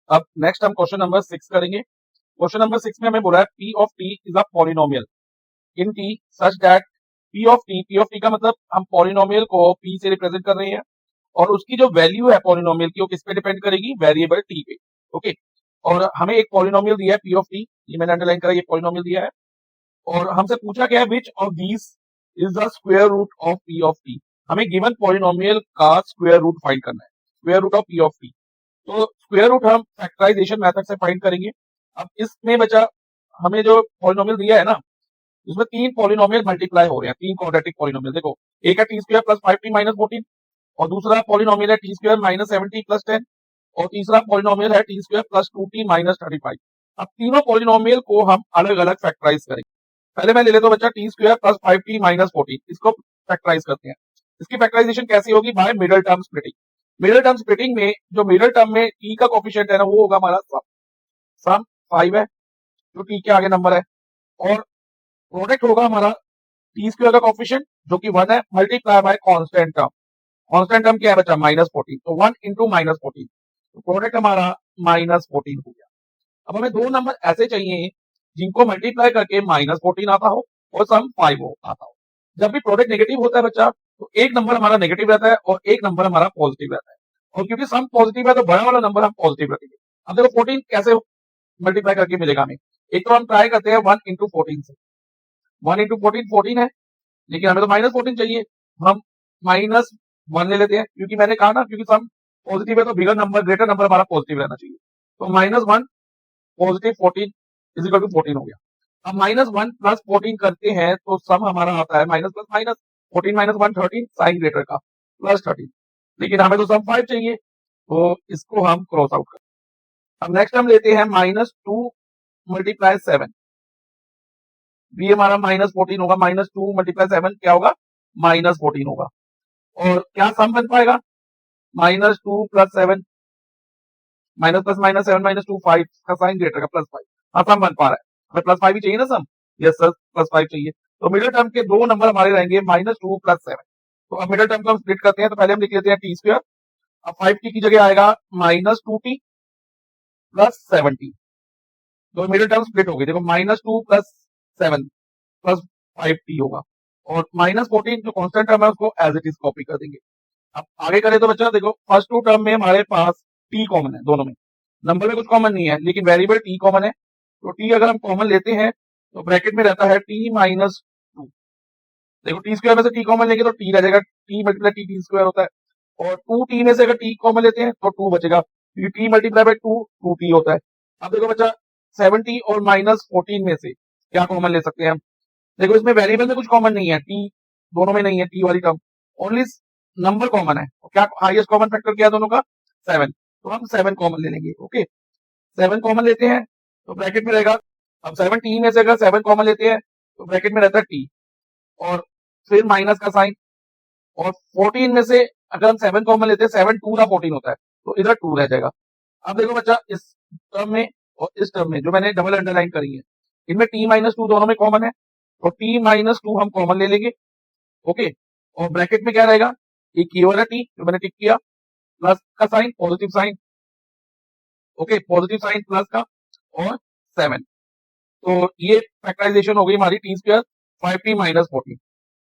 अब नेक्स्ट हम question number 6 करेंगे। क्वेश्चन नंबर 6 में हमें बोला है P of T is a polynomial in T such that P of T का मतलब हम पॉलिनोमियल को पी से रिप्रेजेंट कर रहे हैं और उसकी जो वैल्यू है पॉलिनोमियल की वो किस पे डिपेंड करेगी, वेरिएबल टी पे। ओके, और हमें एक पॉलिनोमियल दिया है पी ऑफ टी, ये मैंने अंडरलाइन करा, ये पॉलिनोमियल दिया है और हमसे पूछा गया है which of these is the square root of P of T. हमें गिवन पॉलिनोमियल का स्क्वायर रूट फाइंड करना है, square root of P of T. तो स्क्वायर रूट हम फैक्टराइजेशन मेथड से फाइंड करेंगे। अब इसमें बचा हमें जो पॉलिनोमियल दिया है ना, उसमें तीन पॉलिनोमियल मल्टीप्लाई हो रहे हैं, तीन क्वाड्रेटिक पॉलिनोमियल। देखो, एक है T square plus 5t minus 14 और दूसरा पॉलिनोमियल है T square minus 7t plus 10 और तीसरा पॉलिनोमियल है T square plus 2t minus 35। अब तीनों पॉलिनोमियल को हम अलग अलग फैक्टराइज करेंगे। पहले मैं ले लेता हूं बच्चा T square plus 5t minus 14, इसको फैक्टराइज करते हैं। इसकी फैक्टराइजेशन कैसी होगी, by middle term splitting. Middle term splitting में जो मिडल टर्म में टी का कोफिशिएंट है ना, वो होगा हमारा सम 5 है जो टी के आगे नंबर है, और प्रोडक्ट होगा हमारा टी स्क्वायर का कोफिशिएंट जो कि 1 है multiply by constant term. Constant term क्या है बच्चा, माइनस 14, तो 1 इंटू माइनस 14, तो प्रोडक्ट हमारा माइनस 14 हो गया। अब हमें दो नंबर ऐसे चाहिए जिनको मल्टीप्लाई करके माइनस 14 आता हो और सम 5 आता हो। जब भी प्रोडक्ट नेगेटिव होता है बच्चा, तो एक नंबर हमारा नेगेटिव रहता है और एक नंबर हमारा पॉजिटिव रहता है, और क्योंकि सम पॉजिटिव है तो बड़ा वाला नंबर हम पॉजिटिव रखेंगे। अब देखो 14 कैसे मल्टीप्लाई करके मिलेगा हमें, एक तो हम ट्राई करते हैं 1 इंटू 14 से। 1 इंटू 14 14 है, लेकिन हमें तो माइनस 14 चाहिए, हम माइनस 1 ले लेते हैं, क्योंकि मैंने कहा ना क्योंकि सम पॉजिटिव है तो बिगर नंबर ग्रेटर नंबर हमारा पॉजिटिव रहना चाहिए। तो minus 1 positive 14 is equal to 14 हो गया। अब माइनस 1 प्लस 14 करते हैं तो सम हमारा आता है minus plus minus 14 minus 1 13 sign greater का प्लस 13, लेकिन हमें तो सम 5 चाहिए, तो इसको हम क्रॉस आउट करते हैं। अब नेक्स्ट हम लेते हैं माइनस 2 मल्टीप्लाई 7, ये हमारा माइनस 14 होगा। माइनस 2 मल्टीप्लाई 7 क्या होगा, माइनस 14 होगा। और क्या सम बन पाएगा, minus 2 plus 7 minus plus minus 7 minus 2 5 का साइन ग्रेटर का प्लस 5। हाँ, सम बन पा रहा है, हमें प्लस 5 ही चाहिए ना सम, यस सर प्लस 5 चाहिए। तो मिडिल टर्म के दो नंबर हमारे रहेंगे माइनस 2 प्लस 7। तो अब मिडिल टर्म को हम स्प्लिट करते हैं, तो पहले हम लिख लेते हैं टी स्क्वायर। अब 5t की जगह आएगा माइनस 2t प्लस 7t, तो मिडिल टर्म स्प्लिट होगी। देखो माइनस 2 प्लस 7 प्लस 5t होगा, और माइनस 14 जो कांस्टेंट टर्म है उसको एज इट इज कॉपी कर देंगे। अब आगे करें तो बच्चा देखो फर्स्ट टू टर्म में हमारे पास t कॉमन है, दोनों में नंबर में कुछ कॉमन नहीं है, लेकिन वेरिएबल t कॉमन है। तो t अगर हम कॉमन लेते हैं तो ब्रैकेट में रहता है t माइनस 2। देखो टी स्क्वायर में से t कॉमन लेंगे तो t रह जाएगा, t मल्टीप्लाई टी स्क्वायर होता है, और 2t में से अगर t कॉमन लेते हैं तो 2 बचेगा, क्योंकि t मल्टीप्लाई बाय 2t होता है। अब देखो बच्चा 70 और माइनस 14 में से क्या कॉमन ले सकते हैं हम, देखो इसमें वेरिएबल में कुछ कॉमन नहीं है, टी दोनों में नहीं है, टी वाली टर्म ओनली नंबर कॉमन है। क्या हाईएस्ट कॉमन फैक्टर क्या है दोनों का, 7, तो हम 7 कॉमन ले लेंगे। ओके, 7 कॉमन लेते हैं तो ब्रैकेट में रहेगा, अब 7t में से अगर 7 कॉमन लेते हैं तो ब्रैकेट में रहता है t और फिर माइनस का साइन, और 14 में से अगर हम 7 कॉमन लेते हैं 7 2 का 14 होता है, तो इधर 2 रह जाएगा। अब देखो बच्चा इस टर्म में और इस टर्म में जो मैंने डबल अंडरलाइन करी है, इनमें t माइनस 2 दोनों में कॉमन है, तो t माइनस 2 हम कॉमन ले लेंगे। ओके, और ब्रैकेट में क्या रहेगा, एक ये वाला t जो मैंने टिक किया प्लस का sign positive sign, okay positive sign plus का, और 7, तो ये फैक्टराइजेशन हो गई हमारी टी स्क्वायर 5t माइनस 14।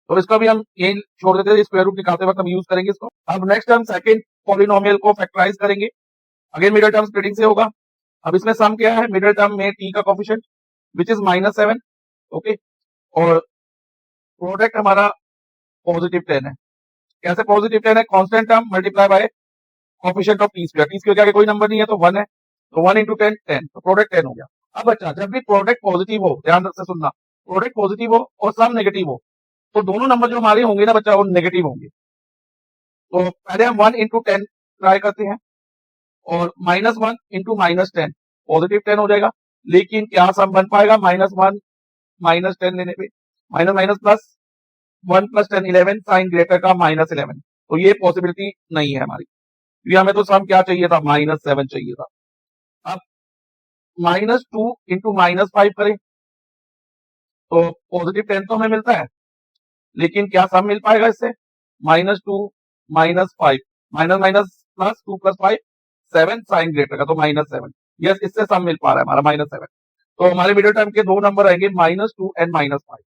तो इसका भी हम ये छोड़ देते हैं, स्क्वायर रूट निकालते वक्त हम यूज करेंगे इसको। अब नेक्स्ट हम सेकंड पॉलिनोमियल को फैक्टराइज करेंगे, अगेन मिडिल टर्म स्प्लिटिंग से होगा। अब इसमें सम क्या है, मिडिल टर्म में t का coefficient which is minus 7, okay, और प्रोडक्ट हमारा पॉजिटिव 10 है। कैसे पॉजिटिव 10 है, constant term multiply by coefficient of T square, T square के आगे कोई नंबर नहीं है तो 1 है, तो 1 इंटू 10 10, तो प्रोडक्ट 10 हो गया। अब बच्चा जब भी प्रोडक्ट पॉजिटिव हो, ध्यान से सुनना, प्रोडक्ट पॉजिटिव हो और सम नेगेटिव हो, तो दोनों नंबर जो हमारे होंगे ना बच्चा वो नेगेटिव होंगे। तो पहले हम 1 इंटू 10 ट्राई करते हैं, और माइनस 1 इंटू माइनस 10 पॉजिटिव 10 हो जाएगा, लेकिन क्या सम बन पाएगा, माइनस 1 माइनस 10 लेने पे minus minus plus 1 plus 10 11 sign greater का माइनस 11, तो ये पॉसिबिलिटी नहीं है हमारी, क्योंकि हमें तो सम क्या चाहिए था, माइनस 7 चाहिए था। अब माइनस 2 इंटू माइनस 5 करें तो पॉजिटिव 10 तो हमें मिलता है, लेकिन क्या सम मिल पाएगा इससे, minus 2 minus 5 minus minus plus 2 plus 5 7 sign greater का, तो -7। यस, इससे सम मिल पा रहा है हमारा -7। तो हमारे मिडिल टर्म के दो नंबर आएंगे -2 एंड -5।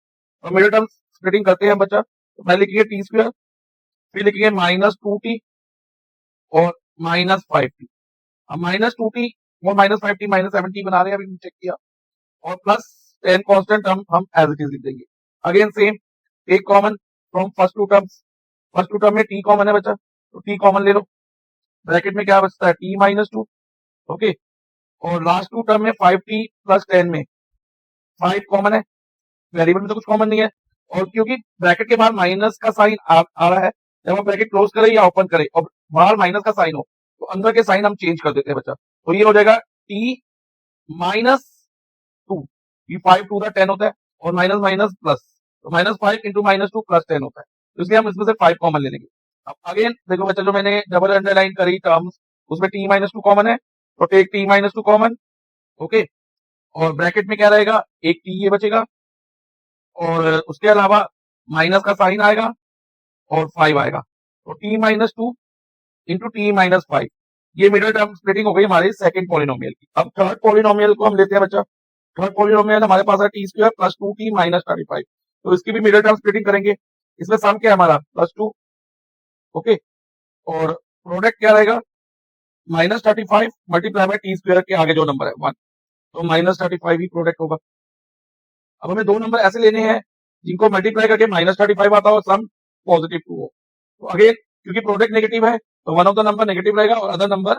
तो मिडिल टर्म स्प्लिटिंग करते हैं बच्चा। तो पहले लिखेंगे टी स्क्वायर, फिर लिखेंगे -2t और -5t। अब -2t और -5t -7t बना रहे हैं, अभी चेक किया, और +10 कांस्टेंट हम एज इट इज लिख देंगे। Again same, take common from first two terms. First two term में t कॉमन है बच्चा, तो t कॉमन ले लो। ब्रैकेट में क्या बचता है, t-2। ओके, और लास्ट टू टर्म में 5t + 10 में 5 कॉमन है, वेरिएबल में तो कुछ कॉमन नहीं है। और क्योंकि ब्रैकेट के बाहर माइनस का साइन आ रहा है, जब हम ब्रैकेट क्लोज करें या ओपन करें और बाहर माइनस का साइन हो, तो अंदर के साइन हम चेंज कर देते हैं बच्चा। तो ये हो जाएगा t -2, ये 5 टू 10 होता है, और माइनस माइनस प्लस, तो -5 × -2 + 10 होता है। तो इसलिए हम इसमें से 5 कॉमन ले लेंगे। अब अगेन देखो बच्चा, जो मैंने डबल अंडरलाइन करी टर्म्स, उसमें t-2 कॉमन है, तो टेक t-2 कॉमन। ओके, और ब्रैकेट में क्या रहेगा, एक t ये बचेगा, और उसके अलावा माइनस का साइन आएगा और 5 आएगा, तो t-2 × t-5। ये मिडिल टर्म स्प्लिटिंग हो गई हमारे सेकंड पॉलिनोमियल की। अब थर्ड पॉलिनोमियल को हम लेते हैं बच्चा। थर्ड पॉलिनोमियल हमारे पास है t² + 2t - 35। तो इसकी भी मिडिल टर्म स्प्लिटिंग करेंगे। इसमें सम क्या है हमारा, +2। ओके, और प्रोडक्ट क्या रहेगा, -35 × t² के आगे जो नंबर है 1, तो -35 ही प्रोडक्ट होगा। अब हमें दो नंबर ऐसे लेने हैं जिनको मल्टीप्लाई करके -35 आता हो, सम पॉजिटिव 2 हो। तो अगेन क्योंकि प्रोडक्ट नेगेटिव है, तो one of the number negative रहेगा और अदर नंबर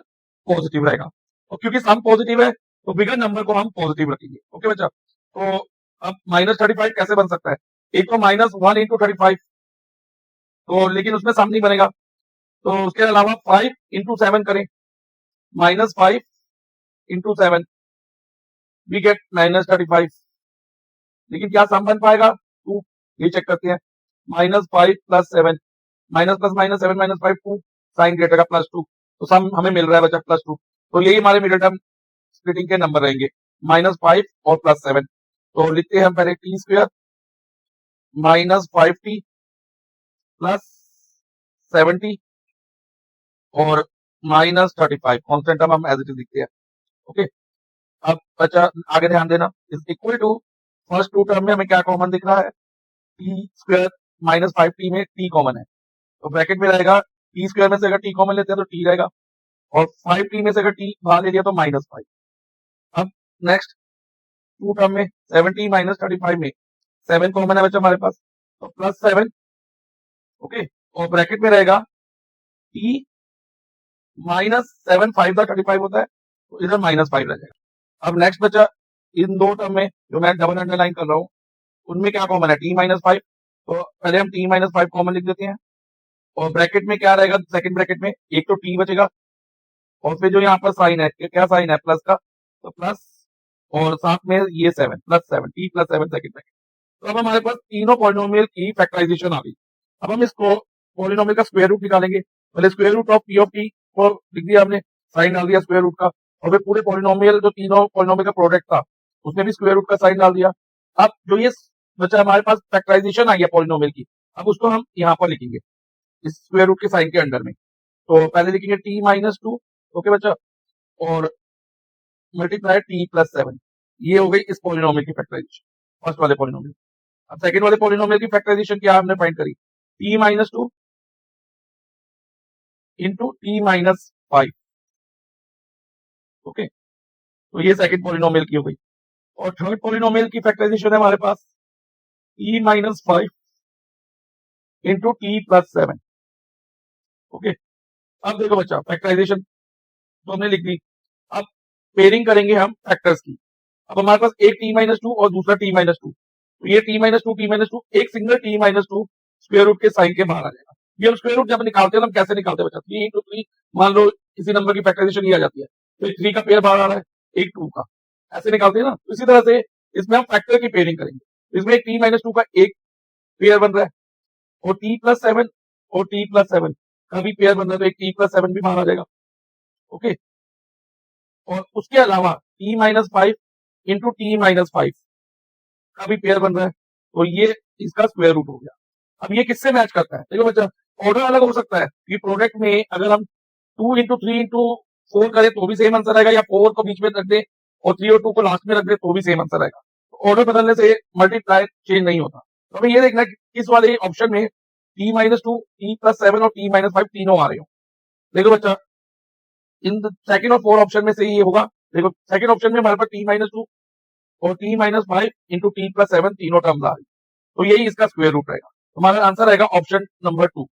पॉजिटिव रहेगा। और क्योंकि सम पॉजिटिव है, तो बिगर नंबर को हम पॉजिटिव रखेंगे। ओके बच्चा, तो अब -35 कैसे बन सकता है, एक तो -1 × 35, तो लेकिन उसमें सम नहीं बनेगा, तो उसके अलावा 5 × 7 करें, -5 × 7 वी गेट -35। लेकिन क्या सम बन पाएगा, 2, ये चेक करते हैं। -5 + 7, minus plus minus 7 - 5 2 sign greater का +2, तो सम हमें मिल रहा है बच्चा +2। तो यही हमारे मिडिल टर्म स्प्लिटिंग के नंबर रहेंगे, -5 और +7। तो लिखते हैं हम पहले t² -5t + 70 और -35, कांस्टेंट टर्म हम एज इट इज लिखते हैं। ओके, अब बच्चा आगे ध्यान देना, is equal to first two term में हमें क्या कॉमन दिख रहा है, t² -5t में t कॉमन है, तो ब्रैकेट में रहेगा t² में से अगर t कॉमन लेते हैं तो t रहेगा, और 5t में से अगर t बाहर ले लिया तो -5। अब नेक्स्ट टू टर्म में 70 - 35 में 7 कॉमन है बच्चा हमारे पास, तो +7। ओके, और ब्रैकेट में रहेगा t -7 5 का 35 होता है, तो इधर -5 रह जाएगा। अब नेक्स्ट बच्चा, इन दो टर्म में जो मैं डबल अंडरलाइन कर रहा हूँ, उनमें क्या कॉमन है, t-5, तो पहले हम t-5 कॉमन लिख देते हैं, और ब्रैकेट में क्या रहेगा, सेकंड ब्रैकेट में एक तो t बचेगा, और फिर जो यहाँ पर साइन है, क्या साइन है, प्लस का, तो प्लस, और साथ में ये 7 +7 t + 7 सेकंड ब्रैकेट। तो अब हमारे पास तीनों पॉलिनोमियल की फैक्टराइजेशन आ गई। अब हम इसको पॉलिनोमियल का स्क्वायर रूट निकालेंगे। पहले square root of p of t को लिख दिया हमने, साइन डाल दिया स्क्वायर रूट का, और फिर पूरे पॉलिनोमियल जो तीनों पॉलिनोमियल का प्रोडक्ट था, उसमें भी स्क्वायर रूट का साइन डाल दिया। अब जो ये बचा हमारे पास फैक्टराइजेशन आई है पॉलिनोमियल की, अब उसको हम यहाँ पर लिखेंगे इस स्क्वायर रूट के साइन के अंडर में। तो पहले लिखेंगे t-2, ओके बच्चा, और मल्टीप्लाई t + 7, ये हो गई इस पॉलिनोमियल की फैक्टराइजेशन, फर्स्ट वाले पॉलिनोमियल। अब सेकंड वाले पॉलिनोमियल की फैक्टराइजेशन क्या हमने फाइंड करी, t-2 × t-5। ओके, तो ये सेकंड पॉलिनोमियल की हो गई। और थर्ड पॉलिनोमियल की फैक्टराइजेशन है हमारे पास t-5 × t + 7। ओके, अब देखो बच्चा, फैक्टराइजेशन तो हमने लिख दी। अब पेयरिंग करेंगे हम फैक्टर्स की। अब हमारे पास एक t-2 और दूसरा t-2, तो ये t-2 एक सिंगल t-2 स्क्वायर रूट के साइन के बाहर आ जाएगा। ये हम स्क्वायर रूट जब निकालते हैं हम कैसे निकालते हैं बच्चा, 3 × 3, मान लो किसी नंबर की फैक्टराइजेशन ये आ जाती है, तो 3 का पेयर बाहर आ रहा है, एक 2 का, ऐसे निकालते हैं ना। तो इसी तरह से इसमें हम फैक्टर की पेयरिंग करेंगे। इसमें एक t-2 का एक पेयर बन रहा है, और t + 7 और t + 7 का भी पेयर बन रहा है, तो एक t + 7 भी बाहर आ जाएगा। ओके, और उसके अलावा t-5 × t-5 का भी पेयर बन रहा है, तो ये इसका स्क्वायर रूट हो गया। अब ये किससे मैच करता है, देखो बच्चा, ऑर्डर अलग हो सकता है कि प्रोडक्ट में अगर हम 2 × 3 × 4 करें तो भी सेम आंसर आएगा, या 4 को बीच में रख दे और 3 और 2 को लास्ट में रख दे तो भी सेम आंसर आएगा। तो ऑर्डर बदलने से मल्टीप्लाई चेंज नहीं होता। तो हमें ये देखना है कि किस वाले ऑप्शन में t-2, t+7 और t-5 तीनों आ रहे हो। देखो बच्चा, इन सेकंड और फोर्थ ऑप्शन में से ये होगा। देखो सेकंड ऑप्शन में हमारे पास t-2 और t-5 इंटू t+7 तीनों टर्म्स आ रही है, तो यही इसका स्क्वायर रूट रहेगा। हमारा आंसर रहेगा ऑप्शन नंबर 2।